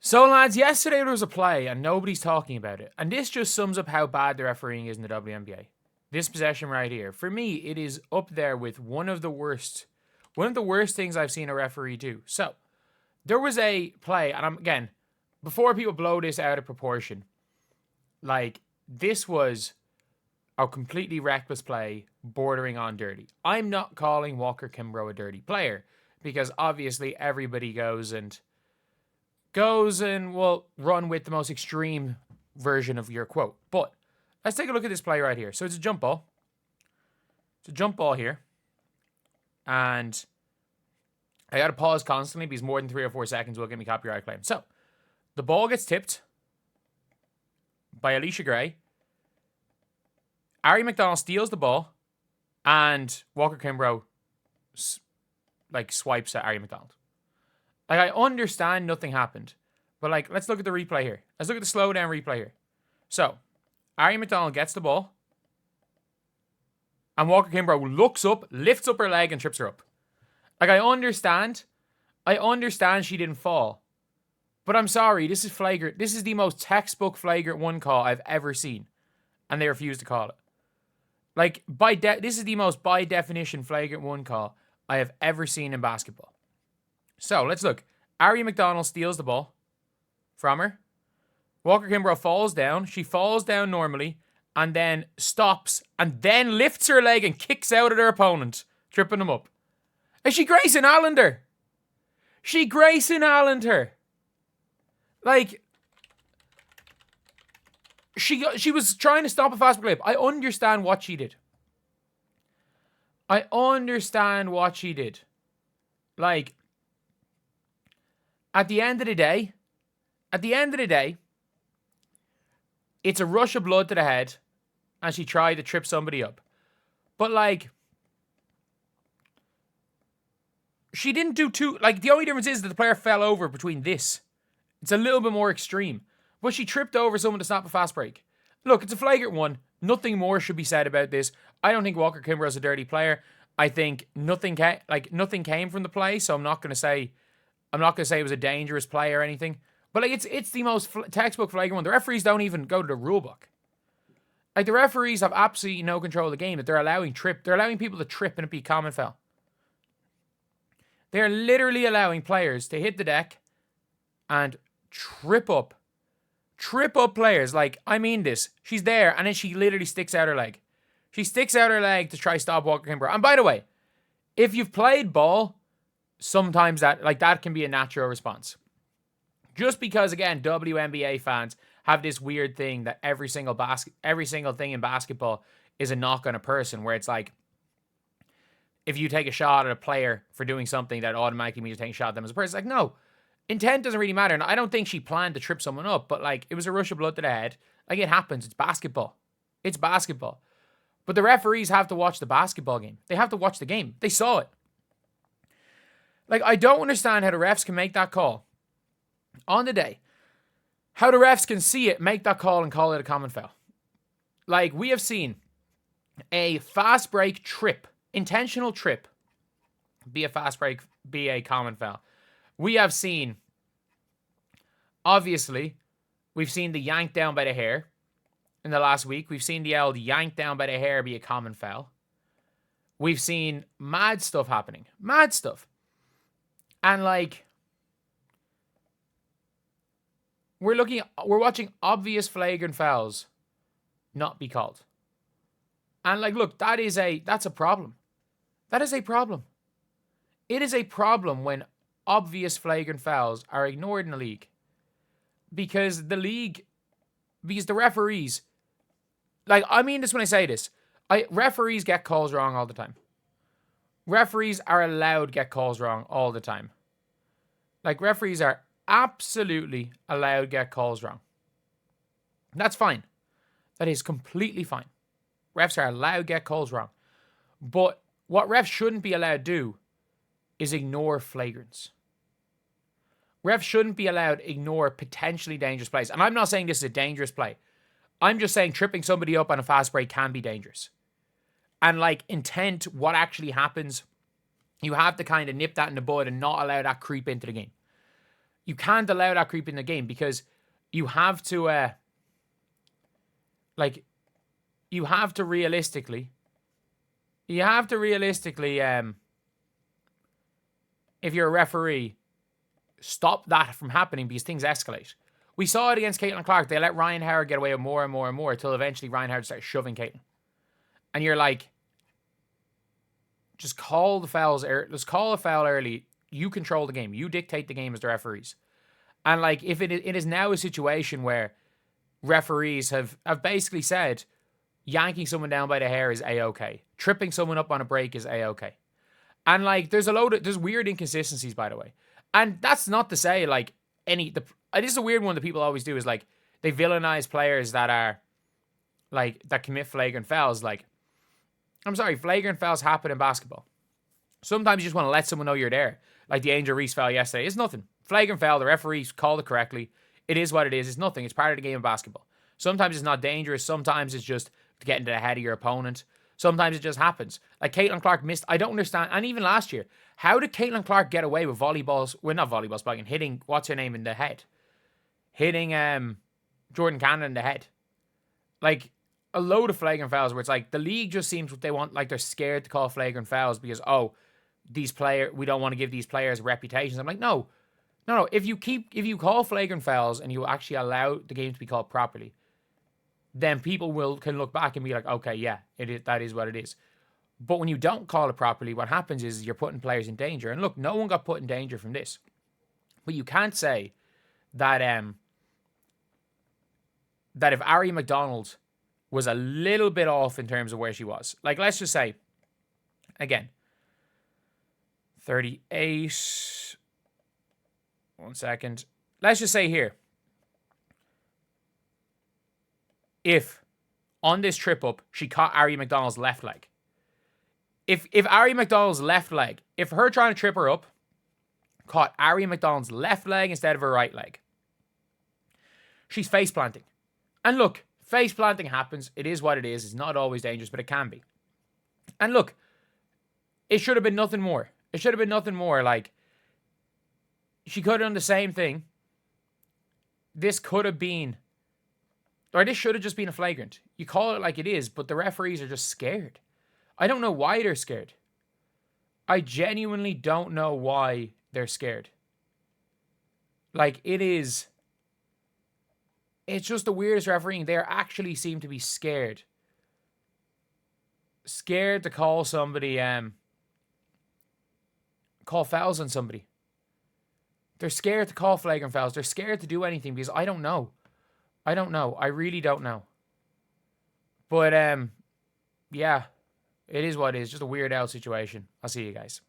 So, lads, yesterday there was a play and nobody's talking about it. And this just sums up how bad the refereeing is in the WNBA. This possession right here. For me, it is up there with one of the worst things I've seen a referee do. So, there was a play, and again, before people blow this out of proportion, like, this was a completely reckless play bordering on dirty. I'm not calling Walker Kimbrough a dirty player because obviously everybody goes and will run with the most extreme version of your quote. But let's take a look at this play right here. So it's a jump ball. It's a jump ball here. And I got to pause constantly because more than 3 or 4 seconds will get me copyright claim. So the ball gets tipped by Alicia Gray. Aari McDonald steals the ball, and Walker Kimbrough swipes at Aari McDonald. Like, I understand nothing happened, but let's look at the replay here. Let's look at the slow down replay here. So, Aari McDonald gets the ball, and Walker Kimbrough looks up, lifts up her leg, and trips her up. Like, I understand she didn't fall, but I'm sorry, this is flagrant. This is the most textbook flagrant 1 call I've ever seen, and they refuse to call it. Like, this is the most by definition flagrant 1 call I have ever seen in basketball. So, let's look. Aari McDonald steals the ball from her. Walker Kimbrough falls down. She falls down normally and then stops and then lifts her leg and kicks out at her opponent, tripping him up. And she Grayson Allened her. She Grayson Allened her. Like, she was trying to stop a fast break. I understand what she did. Like, at the end of the day, it's a rush of blood to the head, and she tried to trip somebody up. But, like, she didn't do too... Like, the only difference is that the player fell over between this. It's a little bit more extreme. But she tripped over someone to stop a fast break. Look, it's a flagrant 1. Nothing more should be said about this. I don't think Walker Kimbrough is a dirty player. I think nothing came from the play, so I'm not going to say it was a dangerous play or anything. But like, it's the most textbook flagrant 1. The referees don't even go to the rule book. Like, the referees have absolutely no control of the game. That they're allowing people to trip and it be a common foul. They're literally allowing players to hit the deck and trip up players. Like, I mean this. She's there, and then she literally sticks out her leg. She sticks out her leg to try stop Walker Kimbrough. And by the way, if you've played ball, sometimes that can be a natural response. Just because, again, WNBA fans have this weird thing that every single thing in basketball is a knock on a person, where it's like, if you take a shot at a player for doing something, that automatically means you're taking a shot at them as a person. It's like, no. Intent doesn't really matter. And I don't think she planned to trip someone up, but like, it was a rush of blood to the head. Like, it happens. It's basketball. But the referees have to watch the basketball game. They have to watch the game. They saw it. Like, I don't understand how the refs can make that call on the day. How the refs can see it, make that call, and call it a common foul. Like, we have seen a fast break trip, intentional trip, be a fast break, be a common foul. We have seen, obviously, we've seen the yank down by the hair in the last week. We've seen the old yank down by the hair be a common foul. We've seen mad stuff happening. Mad stuff. And, like, we're watching obvious flagrant fouls not be called. And, like, look, that's a problem. That is a problem. It is a problem when obvious flagrant fouls are ignored in the league. Because the referees, like, I mean this when I say this, referees get calls wrong all the time. Referees are allowed to get calls wrong all the time. Like, referees are absolutely allowed to get calls wrong. That's fine. That is completely fine. Refs are allowed to get calls wrong. But what refs shouldn't be allowed to do is ignore flagrants. Refs shouldn't be allowed to ignore potentially dangerous plays. And I'm not saying this is a dangerous play. I'm just saying tripping somebody up on a fast break can be dangerous. And, like, intent, what actually happens, you have to kind of nip that in the bud and not allow that creep into the game. you can't allow that creep in the game because you have to, you have to realistically, if you're a referee, stop that from happening because things escalate. We saw it against Caitlin Clark. They let Ryan Howard get away with more and more and more until eventually Ryan Howard started shoving Caitlin. And you're like, just call the fouls. Just call a foul early. You control the game. You dictate the game as the referees. And like, if it is now a situation where referees have basically said, yanking someone down by the hair is A-okay. Tripping someone up on a break is A-okay. And like, there's weird inconsistencies, by the way. And that's not to say like this is a weird one that people always do is like, they villainize players that are like, that commit flagrant fouls. Like, I'm sorry, flagrant fouls happen in basketball. Sometimes you just want to let someone know you're there. Like the Angel Reese foul yesterday. It's nothing. Flagrant foul, the referees called it correctly. It is what it is. It's nothing. It's part of the game of basketball. Sometimes it's not dangerous. Sometimes it's just to get into the head of your opponent. Sometimes it just happens. Like Caitlin Clark missed. I don't understand. And even last year, how did Caitlin Clark get away with volleyballs? Well, not volleyball spiking. Hitting, what's her name, in the head? Hitting Jordan Cannon in the head. Like, a load of flagrant fouls where it's like, the league just seems what they want. Like, they're scared to call flagrant fouls because, we don't want to give these players reputations. I'm like, no. If you call flagrant fouls and you actually allow the game to be called properly, then people can look back and be like, okay, yeah, that is what it is. But when you don't call it properly, what happens is you're putting players in danger. And look, no one got put in danger from this. But you can't say that that if Aari McDonald was a little bit off in terms of where she was, like, let's just say, again, 38. 1 second. Let's just say here, if on this trip up, she caught Aari McDonald's left leg. If Aari McDonald's left leg, if her trying to trip her up, caught Aari McDonald's left leg instead of her right leg, she's face planting. And look, face planting happens. It is what it is. It's not always dangerous, but it can be. And look, it should have been nothing more. It should have been nothing more. Like, she could have done the same thing. This could have been, or this should have just been a flagrant. You call it like it is, but the referees are just scared. I don't know why they're scared. I genuinely don't know why they're scared. Like, it's just the weirdest refereeing. They actually seem to be scared. Scared to call somebody, call fouls on somebody. They're scared to call flagrant fouls. They're scared to do anything because I don't know. I really don't know. But, yeah, it is what it is. Just a weird out situation. I'll see you guys.